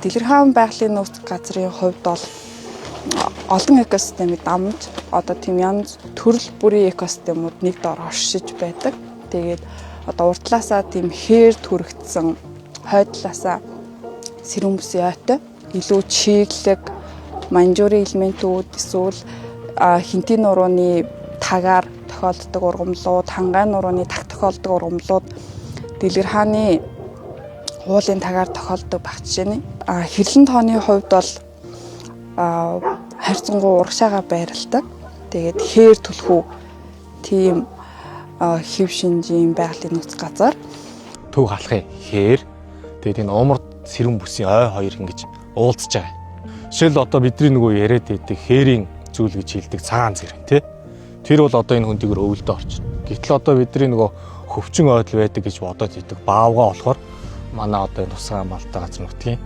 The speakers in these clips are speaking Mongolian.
Дэлгэрхаан байгалийн нууц газрын хувьд бол олон экосистемыг дамж одоо тийм янз төрөл бүрийн экосистемууд нэг доор оршиж байдаг. Тэгээд одоо уртлаасаа тийм хээр түрэгдсэн хойдлаасаа сэрүүн бүсийн ойтой илүү чиглэг манжуурын элементүүд эсвэл хинтийн нурууны тагаар тохиолддог ургамлууд, хангай нурууны таг тохиолддог ургамлууд дэлгэрхааны уулын тагаар тохиолддог баг жишээний. Хэрлэн тооны хувьд бол хайрцангуй урагшаага байрладаг. Тэгээд хээр түлхүү тийм хэв шинжийн байгалийн нууц газар. Төв халахын хээр тэгээд энэ уумар сэрүүн бүсийн ой хоёр ингэж уулзж байгаа. Жишээл одоо бидний нөгөө яриад байдаг хээрийн зүйл гэж хэлдэг цагаан зэрэг тий. Тэр бол одоо энэ хөндөгөр өвөлдөө орчихно. Гэтэл одоо бидний нөгөө хөвчин ойдол байдаг гэж бодоод идэг баавгаа болохоор манай одоо энэ тусгай амбалтай газар нутгийн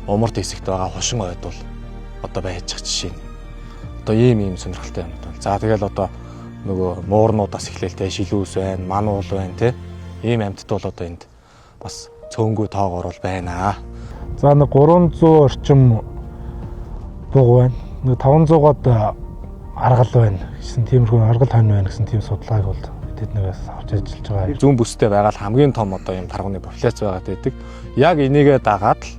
умард хэсэгт байгаа хошин ойдол одоо байж байгаа жишээ нь. Одоо ийм сонирхолтой юм байна. За тэгэл одоо нөгөө муурнуудаас эхлэлтэй шилүүс байна, мануул байна тий. Ийм амьтд бол одоо энд бас цөөнгүй тоогоор бол байна. За нэг 300 орчим буг байна. Нэг 500-аад аргал байна гэсэн тиймэрхүү аргал хонь байна гэсэн тийм судалгааг бол тэднээс авч ажиллаж байгаа. Зүүн бүстэй байгаа хамгийн том одоо ийм тархууны популяц байгаад байдаг. Яг энийгээ дагаад л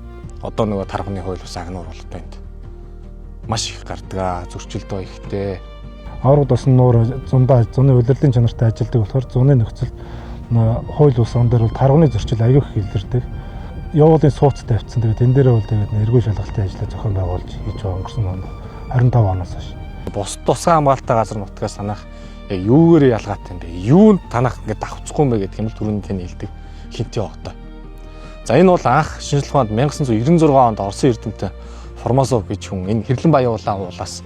одоо нөгөө тархууны хууль ус агнуур бол одоо энд маш их гардаг. Зөрчилдөө ихтэй. Аврагд бас нуур зуны улирлын чанартай ажилладаг болохоор зуны нөхцөлд хууль ус ан дээр бол тархууны зөрчил аягүй их илэрдэг. Явуулын сууц тавьчихсан. Тэгээд энэ дээрээ бол тэгээд эргүү шалгалтын ажлаа зохион байгуулж хийж байгаа өнгөрсөн он 25 оноос хойш. Бус тусгай хамгаалалттай газар нутгаас танах яг юугээр ялгаатай юм бэ? Юунд танах ингээд давхцахгүй юм бэ гэдэг юм л түрүүний тань хэлдэг хинтээ огтой. За энэ бол анх шинжлэх ухаанд 1996 онд Оросын эрдэмтэн Формосов гэж хүн энэ хэрлэн баян уулаас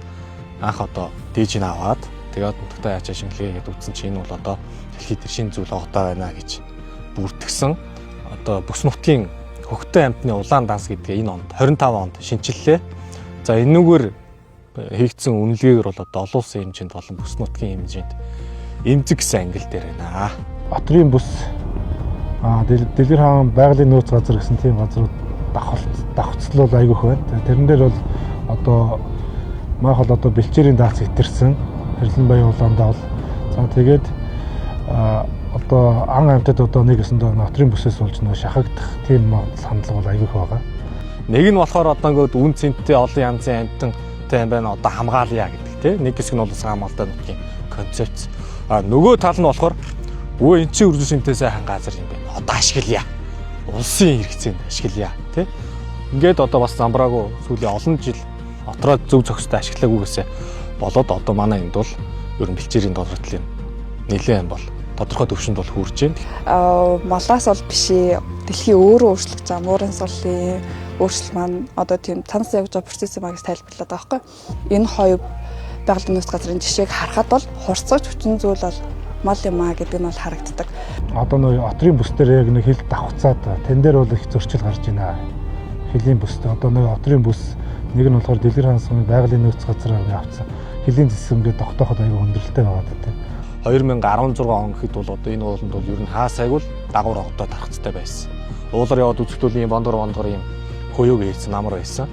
анх одоо дээжийг аваад тэгээд нутагтаа яачаа шинжилгээ хийгээд үзсэн чинь энэ бол одоо дэлхийд тэр шинэ зүйл огтой байна гэж бүртгэсэн. Одоо бүс нутгийн хөгтөө амьтны улаан данс гэдгээ энэ онд 25 онд шинчиллээ. За энэгээр хийгдсэн үнэлгээгээр бол одоо олон улсын хэмжээнд болон бүс нутгийн хэмжээнд эмзэг гэсэн ангил дээр байна. Отрын бүс дэлгэрхаан байгалийн нууц газар гэсэн тийм газрууд давхцлол айгүйх байна. Тэрэн дээр бол одоо маах бол одоо бэлчээрийн дац хэтэрсэн хэрлэн баян улаандаа бол за тэгээд одоо ан амьтад одоо нэг өсөндөө отрын бүсээс болж нөө шахагдах тийм санал бол айгүйх байгаа. Нэг нь болохоор одоо ингээд үн цэнтэй олон янзын амьтан юм байна одоо хамгаалъя гэдэг тий. Нэг хэсэг нь бол хамгаалалтын нутгийн концепц. Нөгөө тал нь болохоор өө эн чинь үржил шинтэй сайхан газар юм байна. Одоо ашиглая. Улсын хэрэгцээнд ашиглая тий. Ингээд одоо бас замбраагүй сүүлийн олон жил отроо зөв зохистой ашиглаагүйгээсээ болоод одоо манай энд бол ерөн бэлчээрийн додротлын нэлээд бол тодорхой төвшөнд бол хүрж байна. Малаас бол бишээ дэлхий өөрөө өөрчлөгдөж байгаа. Муурын суллын өөрчлөлт маань одоо тийм танаас явж байгаа процесс юм аа гэж тайлбарлаад байгаа байхгүй. Энэ хоёр байгалийн нууц газрын жишээг харахад бол хурцгаж хүчин зүйл бол мал юм аа гэдэг нь бол харагддаг. Одоо нөө отрын бүс дээр яг нэг хил давхцаад тэн дээр бол их зөрчил гарч байна. Хилийн бүстэй одоо нөө отрын бүс нэг нь болохоор дэлгэрхаан сумын байгалийн нууц газраар авцсан. Хилийн зэсэмгээ тогтооход аягүй хүндрэлтэй байгаа гэдэг. 2016 он гэхэд бол одоо энэ ууланд бол ер нь хаасайг л дагуур огтой тархацтай байсан. Уулаар яваад үзэхдээ ийм бондор ийм хөөёг хийсэн намар байсан.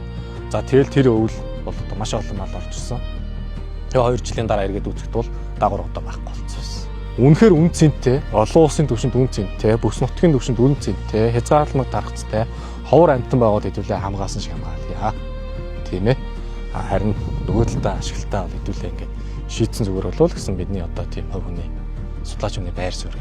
За тэгэл тэр өвөл бол одоо маш олон мал орж ирсэн. Тэгээ 2 жилийн дараа эргээд үзэхэд бол дагуур огтой байхгүй болсон байсан. Үнэхээр үн цэнтэй, олон улсын түвшинд үн цэнтэй, бүс нутгийн түвшинд үн цэнтэй, хязгаарлалт тархацтай, ховор амьтан байгууд хэдүүлээ хамгаалсан шиг хамгаалъя. Тийм ээ. Харин нөгөө талдаа ашиглалтаа бол хэдүүлээ ингээд шийдсэн зүгээр болов гэсэн бидний одоо тийм хувь хүний судлаач хүний байр суурь.